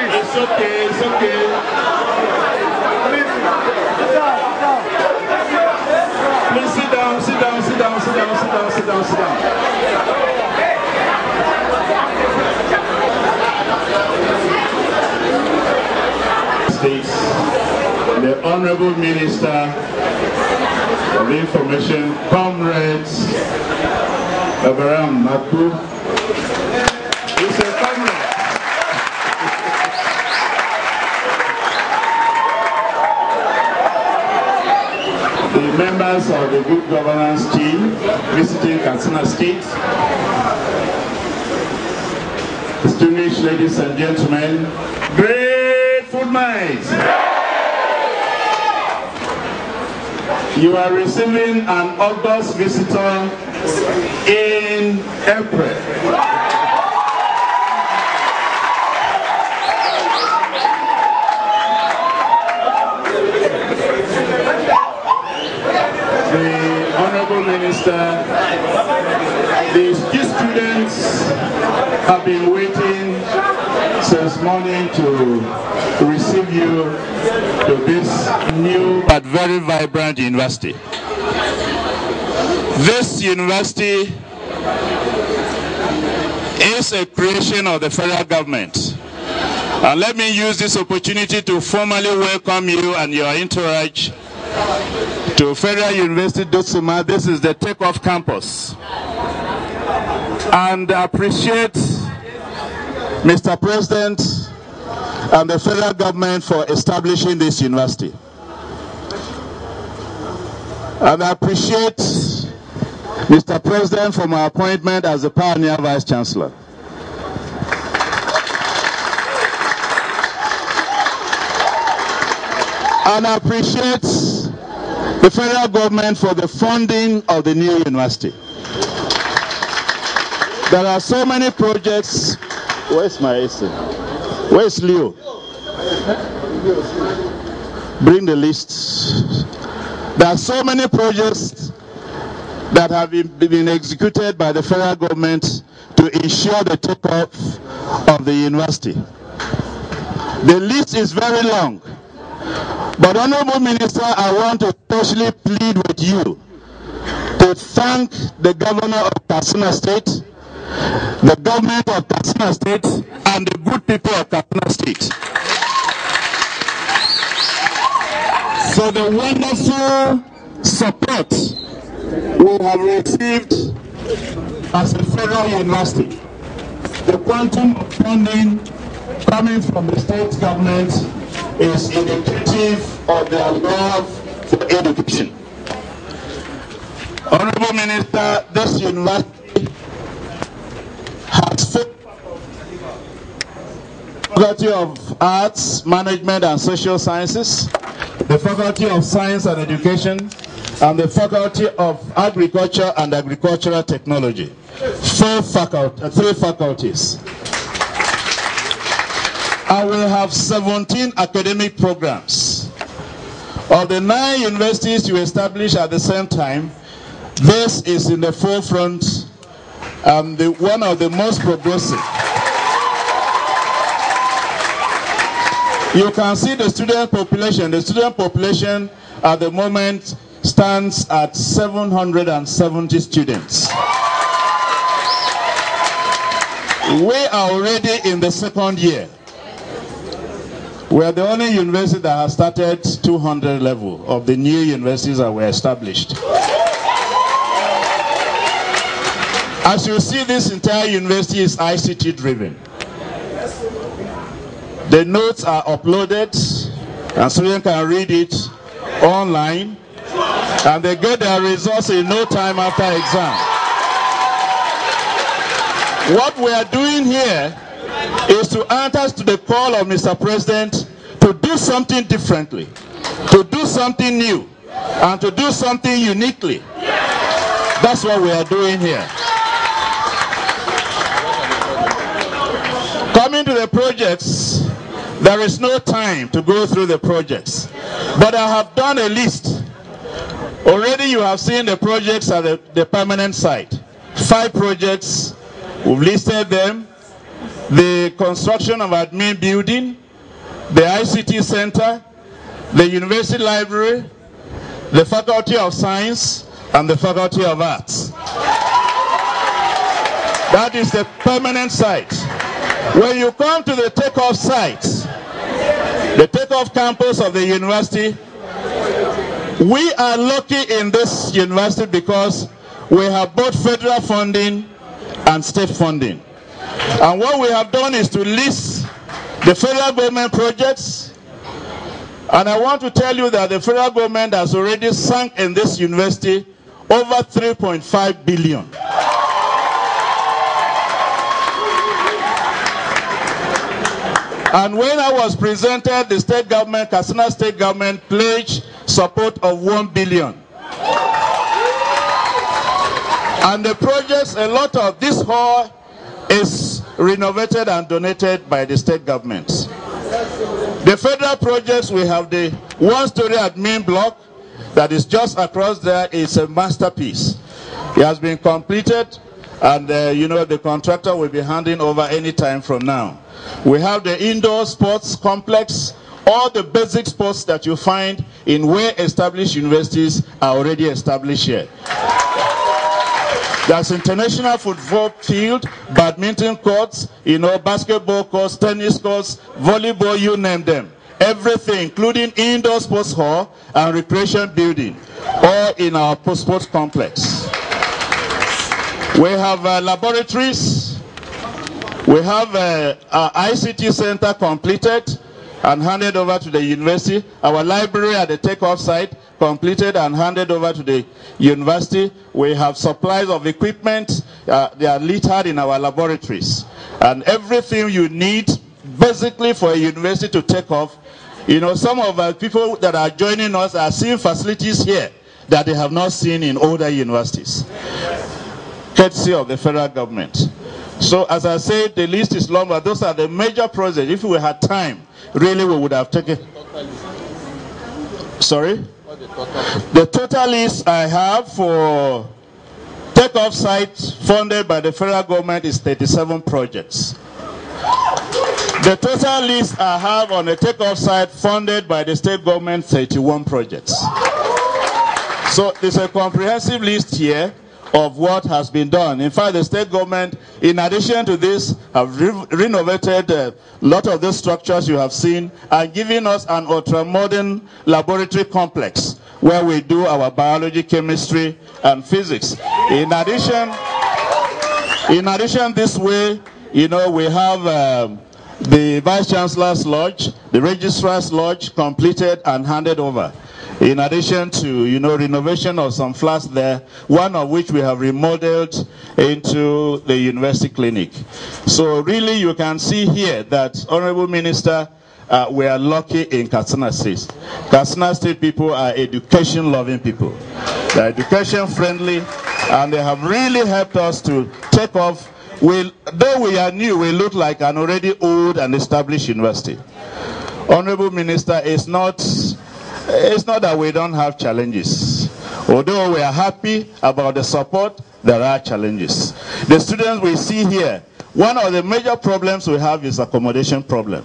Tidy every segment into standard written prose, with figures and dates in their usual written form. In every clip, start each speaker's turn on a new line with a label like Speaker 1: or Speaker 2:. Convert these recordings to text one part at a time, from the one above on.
Speaker 1: It's okay, it's okay. Please sit down, sit down, sit down, sit down, sit down, sit down, sit down. States, the Honorable Minister of Information, Comrades Abraham Maku. He's a comrade. The members of the Good Governance team visiting Katsina State, distinguished ladies and gentlemen, great food minds. You are receiving an August visitor in April. The Honorable Minister, these students have been waiting since morning to receive you to this new but very vibrant university. This university is a creation of the federal government. And let me use this opportunity to formally welcome you and your entourage to Federal University Dutsin-ma. This is the takeoff campus. And I appreciate Mr. President and the federal government for establishing this university. And I appreciate Mr. President for my appointment as the Pioneer Vice Chancellor. And I appreciate the federal government for the funding of the new university. There are so many projects. Where's my AC? Where's Leo? Bring the list. There are so many projects that have been executed by the federal government to ensure the takeoff of the university. The list is very long. But Honorable Minister, I want to especially plead with you to thank the Governor of Katsina State, the government of Katsina State, and the good people of Katsina State for the wonderful support we have received as a federal university. The quantum of funding coming from the state government is indicative of their love for education. Honorable Minister, this university has Faculty of Arts, Management and Social Sciences, the Faculty of Science and Education, and the Faculty of Agriculture and Agricultural Technology. Three faculties. And we have 17 academic programs. Of the 9 universities you established at the same time, this is in the forefront and one of the most progressive. You can see the student population. The student population at the moment stands at 770 students. We are already in the second year. We are the only university that has started 200 level of the new universities that were established. As you see, this entire university is ICT driven. The notes are uploaded and students can read it online and they get their results in no time after exam. What we are doing here is to answer to the call of Mr. President to do something differently, to do something new, and to do something uniquely. That's what we are doing here. Coming to the projects, there is no time to go through the projects, but I have done a list. Already you have seen the projects at the permanent site. 5 projects, we've listed them. the construction of admin building, the ICT center, the university library, the Faculty of Science, and the Faculty of Arts. That is the permanent site. When you come to the takeoff site, the takeoff campus of the university, we are lucky in this university because we have both federal funding and state funding. And what we have done is to list the federal government projects. And I want to tell you that the federal government has already sunk in this university over 3.5 billion. And when I was presented, the state government, KATSINA state government, pledged support of 1 billion. And the projects, a lot of this hall is renovated and donated by the state government. The federal projects, we have the one-story admin block that is just across there. It's a masterpiece. It has been completed, and you know, the contractor will be handing over any time from now. We have the indoor sports complex. All the basic sports that you find in well-established universities are already established here. There's international football field, badminton courts, you know, basketball courts, tennis courts, volleyball, you name them. Everything, including indoor sports hall and recreation building, all in our sports complex. We have laboratories. We have our ICT center completed and handed over to the university. Our library at the takeoff site completed and handed over to the university. We have supplies of equipment. They are littered in our laboratories. And everything you need basically for a university to take off. You know, some of our people that are joining us are seeing facilities here that they have not seen in older universities, courtesy of the federal government. So as I said, the list is long, but those are the major projects. If we had time, really we would have taken. Sorry? The total list I have for takeoff sites funded by the federal government is 37 projects. The total list I have on the takeoff site funded by the state government, 31 projects. So there's a comprehensive list here of what has been done. In fact, the state government, in addition to this, have renovated a lot of the structures you have seen and given us an ultra-modern laboratory complex where we do our biology, chemistry, and physics. In addition, this way, you know, we have the Vice Chancellor's Lodge, the Registrar's Lodge completed and handed over. In addition to, you know, renovation of some flats there, one of which we have remodeled into the university clinic. So really you can see here that, Honorable Minister, we are lucky in KATSINA State. KATSINA State people are education-loving people. They are education-friendly, and they have really helped us to take off. Though we are new, we look like an already old and established university. Honorable Minister, it's not that we don't have challenges. Although we are happy about the support, there are challenges. The students we see here, one of the major problems we have is accommodation problem.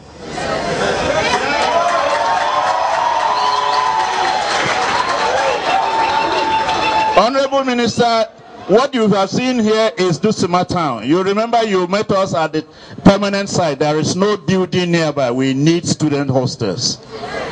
Speaker 1: Honorable Minister, what you have seen here is Dutsin-ma town. You remember you met us at the permanent site. There is no building nearby. We need student hostels.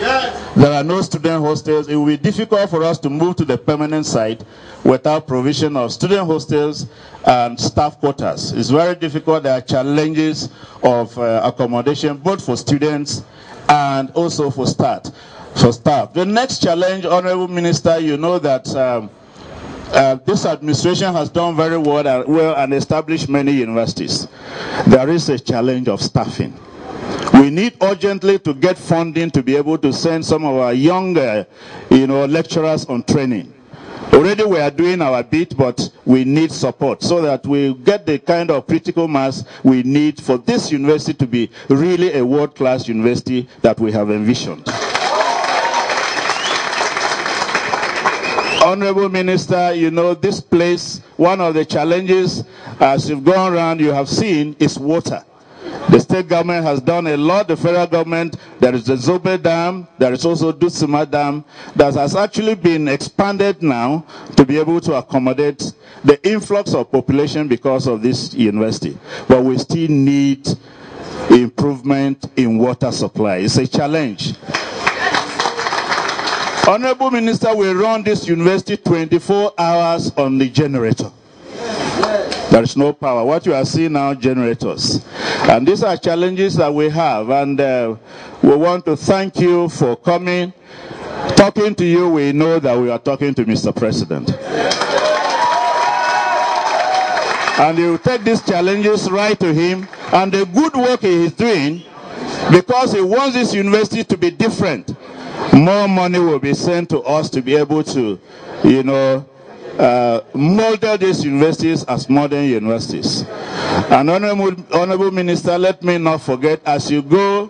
Speaker 1: Yes. There are no student hostels. It will be difficult for us to move to the permanent site without provision of student hostels and staff quarters. It's very difficult. There are challenges of accommodation both for students and also for staff. The next challenge, Honorable Minister, you know that this administration has done very well and established many universities. There is a challenge of staffing. We need urgently to get funding to be able to send some of our younger, lecturers on training. Already we are doing our bit, but we need support so that we get the kind of critical mass we need for this university to be really a world-class university that we have envisioned. Honorable Minister, you know, this place, one of the challenges, as you've gone around, you have seen, is water. The state government has done a lot. The federal government, there is the Zobe Dam, there is also Dutsin-ma Dam that has actually been expanded now to be able to accommodate the influx of population because of this university. But we still need improvement in water supply. It's a challenge. Honorable Minister, we run this university 24 hours on the generator. There is no power. What you are seeing now, generators. And these are challenges that we have. And we want to thank you for coming. Talking to you, we know that we are talking to Mr. President. And he will take these challenges right to him. And the good work he is doing, because he wants this university to be different, more money will be sent to us to be able to, model these universities as modern universities. And Honorable Minister, let me not forget, as you go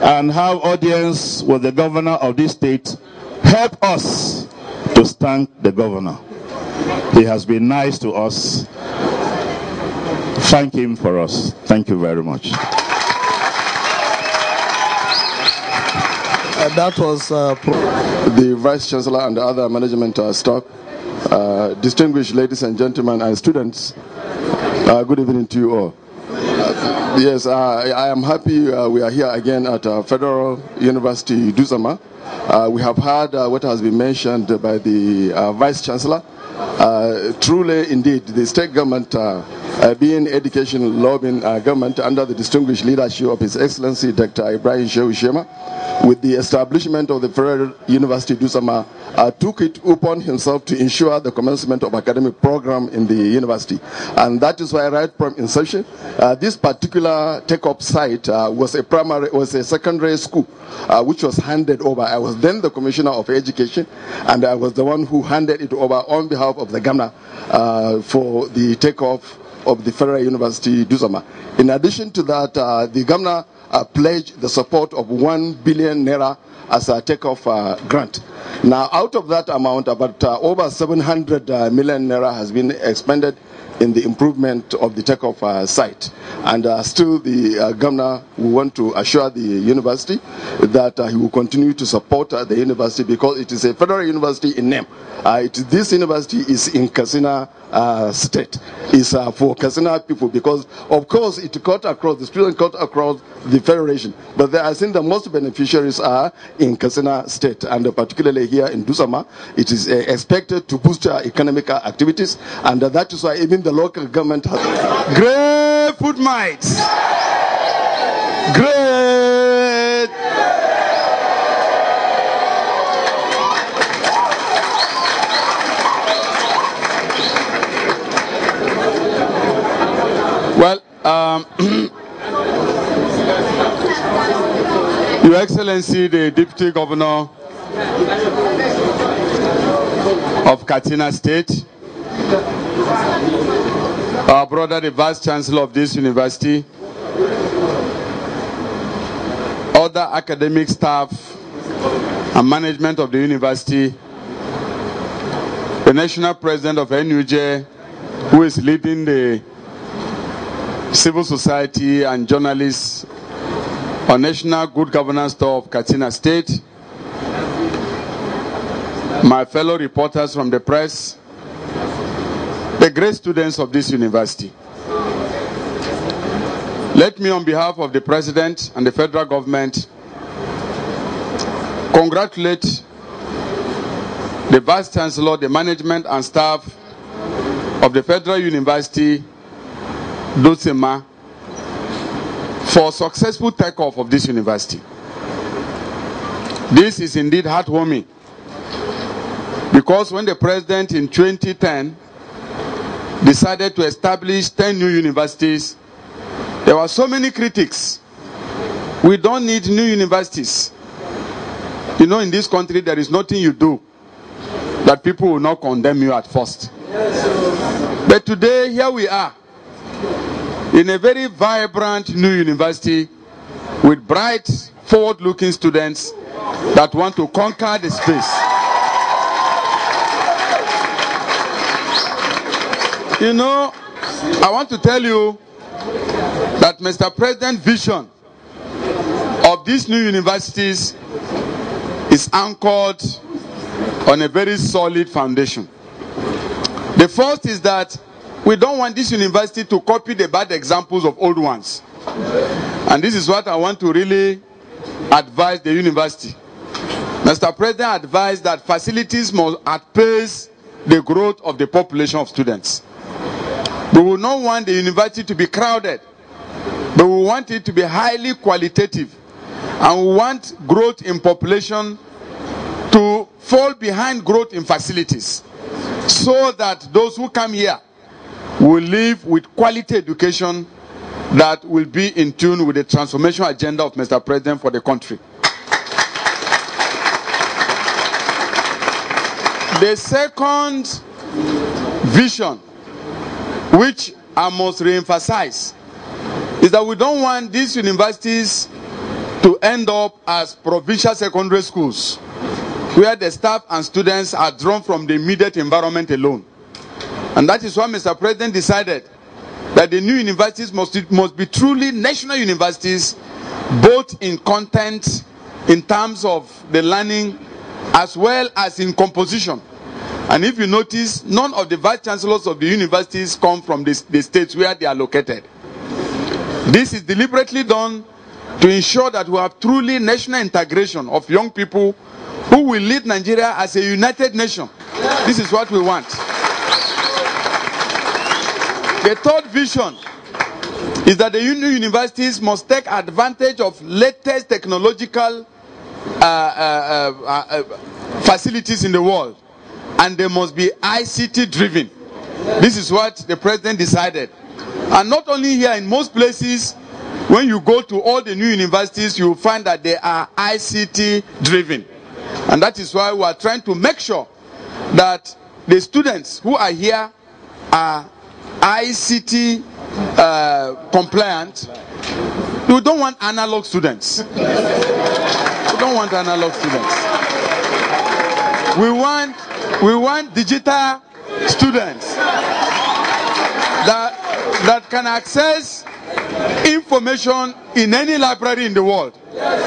Speaker 1: and have audience with the governor of this state, help us to thank the governor. He has been nice to us. Thank him for us. Thank you very much.
Speaker 2: That was the Vice Chancellor and the other management staff. Distinguished ladies and gentlemen and students, good evening to you all. Yes, I am happy we are here again at Federal University Dutsin-ma. We have heard what has been mentioned by the Vice Chancellor. Truly, indeed, the state government, being education lobbying government under the distinguished leadership of His Excellency Dr. Ibrahim Shehu Shema, with the establishment of the Federal University Dutsin-ma, took it upon himself to ensure the commencement of academic program in the university. And that is why right from inception, this particular take-up site was a secondary school, which was handed over. I was then the Commissioner of Education, and I was the one who handed it over on behalf of the governor for the take-off of the Federal University Dutsin-ma. In addition to that, the governor pledged the support of 1 billion naira as a take-off grant. Now, out of that amount, about over 700 million naira has been expended in the improvement of the take-off site. And still the governor will want to assure the university that he will continue to support the university because it is a federal university in name. This university is in KATSINA State. It's for KATSINA people because, of course, it cut across, the students cut across the federation. But I think the most beneficiaries are in KATSINA State, and particularly here in Dutsin-ma, it is expected to boost economic activities, and that is why even the local government has great food mites. Great.
Speaker 3: Well, Your Excellency, the Deputy Governor of KATSINA State, our brother, the Vice Chancellor of this university, other academic staff and management of the university, the National President of NUJ, who is leading the civil society and journalists on National Good Governance Tour of KATSINA State, my fellow reporters from the press, the great students of this university. Let me, on behalf of the President and the federal government, congratulate the Vice Chancellor, the management and staff of the Federal University Dutsin-ma for successful takeoff of this university. This is indeed heartwarming because when the President in 2010 decided to establish 10 new universities, there were so many critics. We don't need new universities. You know, in this country, there is nothing you do that people will not condemn you at first. But today, here we are, in a very vibrant new university with bright, forward-looking students that want to conquer the space. You know, I want to tell you that Mr. President's vision of these new universities is anchored on a very solid foundation. The first is that we don't want this university to copy the bad examples of old ones. And this is what I want to really advise the university. Mr. President advised that facilities must outpace the growth of the population of students. We will not want the university to be crowded, but we want it to be highly qualitative. And we want growth in population to fall behind growth in facilities, so that those who come here will live with quality education that will be in tune with the transformation agenda of Mr. President for the country. The second vision, which I must re-emphasize, is that we don't want these universities to end up as provincial secondary schools, where the staff and students are drawn from the immediate environment alone. And that is why Mr. President decided that the new universities must be truly national universities, both in content, in terms of the learning, as well as in composition. And if you notice, none of the vice chancellors of the universities come from the states where they are located. This is deliberately done to ensure that we have truly national integration of young people who will lead Nigeria as a united nation. This is what we want. The third vision is that the universities must take advantage of latest technological facilities in the world, and they must be ICT driven. This is what the president decided. And not only here, in most places, when you go to all the new universities, you will find that they are ICT driven. And that is why we are trying to make sure that the students who are here are ICT compliant. We don't want analog students. We don't want analog students. We want digital students that can access information in any library in the world,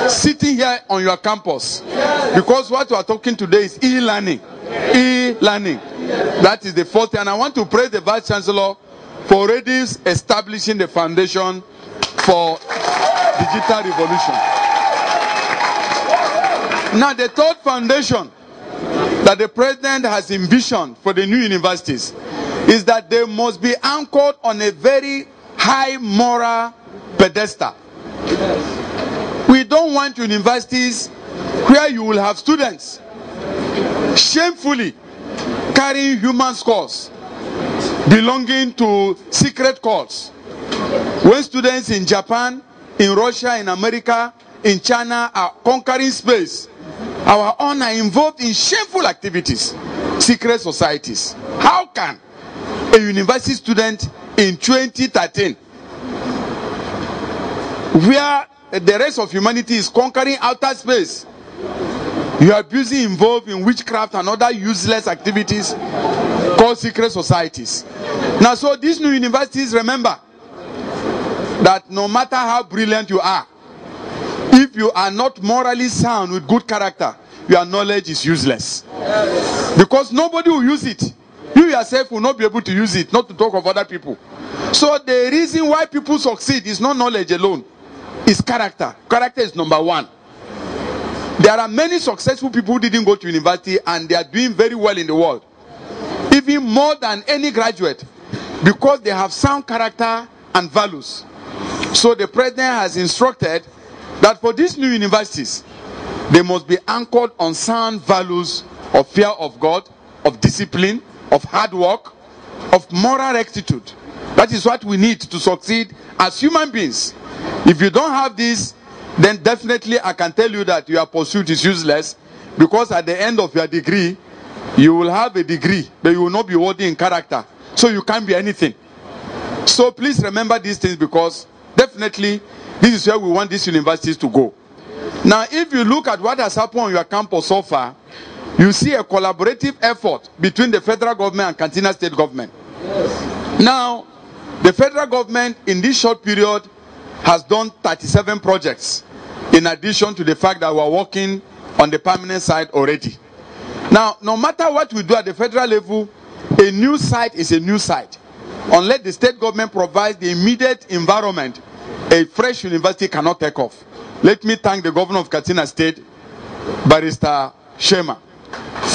Speaker 3: sitting here on your campus. Because what we are talking today is e-learning. E-learning. That is the fourth thing. And I want to praise the Vice Chancellor for already establishing the foundation for digital revolution. Now, the third foundation that the President has envisioned for the new universities is that they must be anchored on a very high moral pedestal. We don't want universities where you will have students shamefully carrying human scores belonging to secret cults. When students in Japan, in Russia, in America, in China are conquering space, our own are involved in shameful activities, secret societies. How can a university student in 2013, where the rest of humanity is conquering outer space, you are busy involved in witchcraft and other useless activities called secret societies? Now, so these new universities, remember that no matter how brilliant you are, if you are not morally sound with good character, your knowledge is useless. Because nobody will use it. You yourself will not be able to use it, not to talk of other people. So the reason why people succeed is not knowledge alone, it's character. Character is number one. There are many successful people who didn't go to university and they are doing very well in the world, even more than any graduate, because they have sound character and values. So the president has instructed that for these new universities, they must be anchored on sound values of fear of God, of discipline, of hard work, of moral rectitude. That is what we need to succeed as human beings. If you don't have this, then definitely I can tell you that your pursuit is useless, because at the end of your degree, you will have a degree, but you will not be worthy in character. So you can't be anything. So please remember these things, because definitely this is where we want these universities to go. Now, if you look at what has happened on your campus so far, you see a collaborative effort between the federal government and KATSINA state government. Yes. Now, the federal government in this short period has done 37 projects, in addition to the fact that we are working on the permanent side already. Now, no matter what we do at the federal level, a new site is a new site. Unless the state government provides the immediate environment, a fresh university cannot take off. Let me thank the governor of Katsina State, Barrister Shema,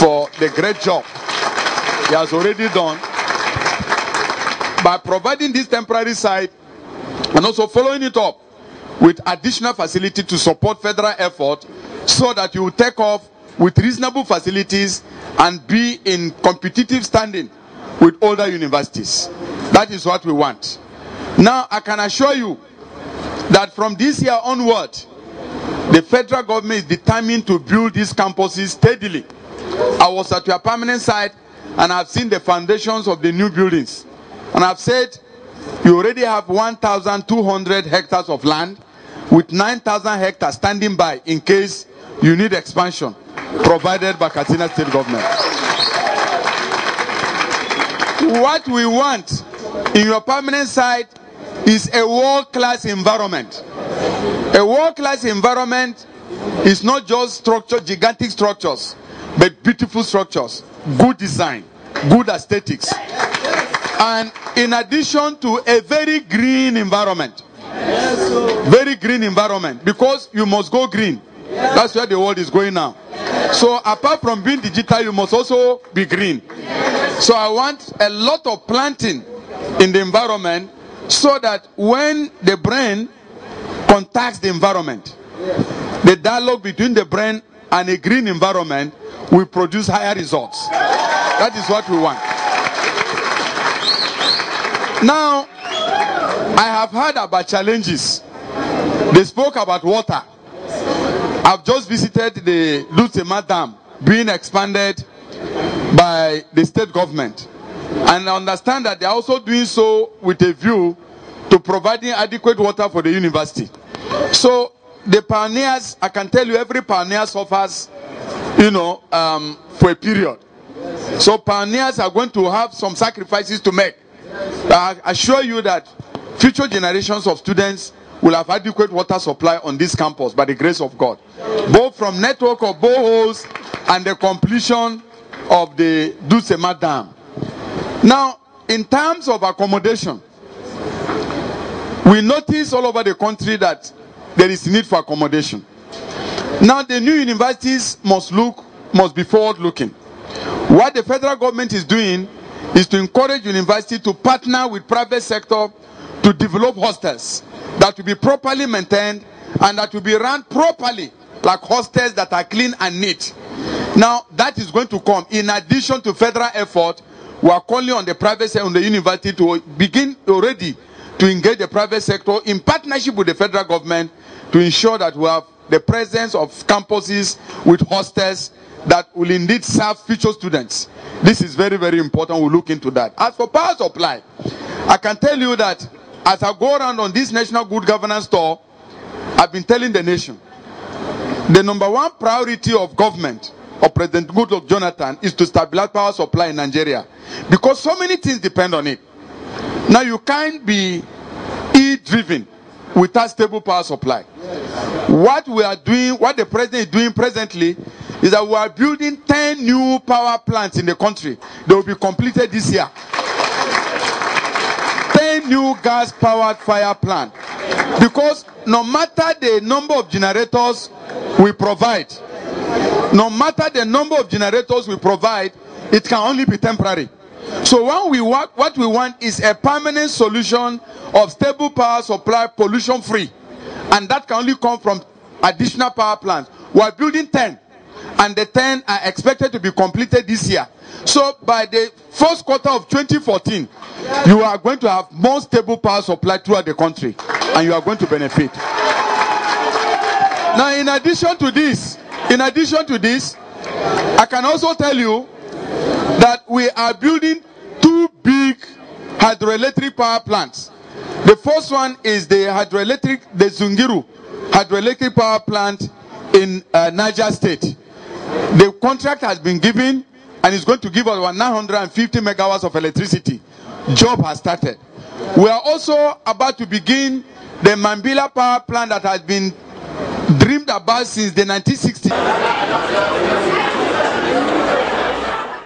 Speaker 3: for the great job he has already done by providing this temporary site and also following it up with additional facility to support federal effort so that you will take off with reasonable facilities and be in competitive standing with older universities. That is what we want. Now, I can assure you that from this year onward, the federal government is determined to build these campuses steadily. I was at your permanent site and I've seen the foundations of the new buildings. And I've said you already have 1,200 hectares of land with 9,000 hectares standing by in case you need expansion provided by Katsina State government. What we want in your permanent site is a world-class environment. A world-class environment is not just structure, gigantic structures, but beautiful structures, good design, good aesthetics, and in addition to a very green environment. Very green environment, because you must go green. That's where the world is going now. So apart from being digital, you must also be green. So I want a lot of planting in the environment so that when the brain contacts the environment, the dialogue between the brain and a green environment will produce higher results. That is what we want. Now, I have heard about challenges. They spoke about water. I've just visited the Dutsin-ma dam being expanded by the state government. And I understand that they are also doing so with a view to providing adequate water for the university. So the pioneers, I can tell you, every pioneer suffers, for a period. So pioneers are going to have some sacrifices to make. I assure you that future generations of students will have adequate water supply on this campus by the grace of God, both from network of boreholes and the completion of the Dutsin-ma dam. Now, in terms of accommodation, we notice all over the country that there is need for accommodation. Now, the new universities must be forward-looking. What the federal government is doing is to encourage universities to partner with private sector to develop hostels that will be properly maintained and that will be run properly, like hostels that are clean and neat. Now, that is going to come in addition to federal effort. We are calling on the private sector, on the university, to begin already to engage the private sector in partnership with the federal government to ensure that we have the presence of campuses with hostels that will indeed serve future students. This is very, very important. We'll look into that. As for power supply, I can tell you that as I go around on this National Good Governance Tour, I've been telling the nation, the number one priority of government, of President Goodluck Jonathan, is to stabilize power supply in Nigeria. Because so many things depend on it. Now, you can't be E-driven without stable power supply. What we are doing, what the president is doing presently, is that we are building 10 new power plants in the country. They will be completed this year. 10 new gas-powered fire plants. Because no matter the number of generators we provide, it can only be temporary. So when we work, what we want is a permanent solution of stable power supply, pollution-free. And that can only come from additional power plants. We are building 10. And the 10 are expected to be completed this year. So by the first quarter of 2014, you are going to have more stable power supply throughout the country. And you are going to benefit. Now, in addition to this, I can also tell you that we are building 2 big hydroelectric power plants. The first one is the Zungiru hydroelectric power plant in Niger State. The contract has been given and is going to give us 950 megawatts of electricity. Job has started. We are also about to begin the Mambila power plant that has been dreamed about since the 1960s.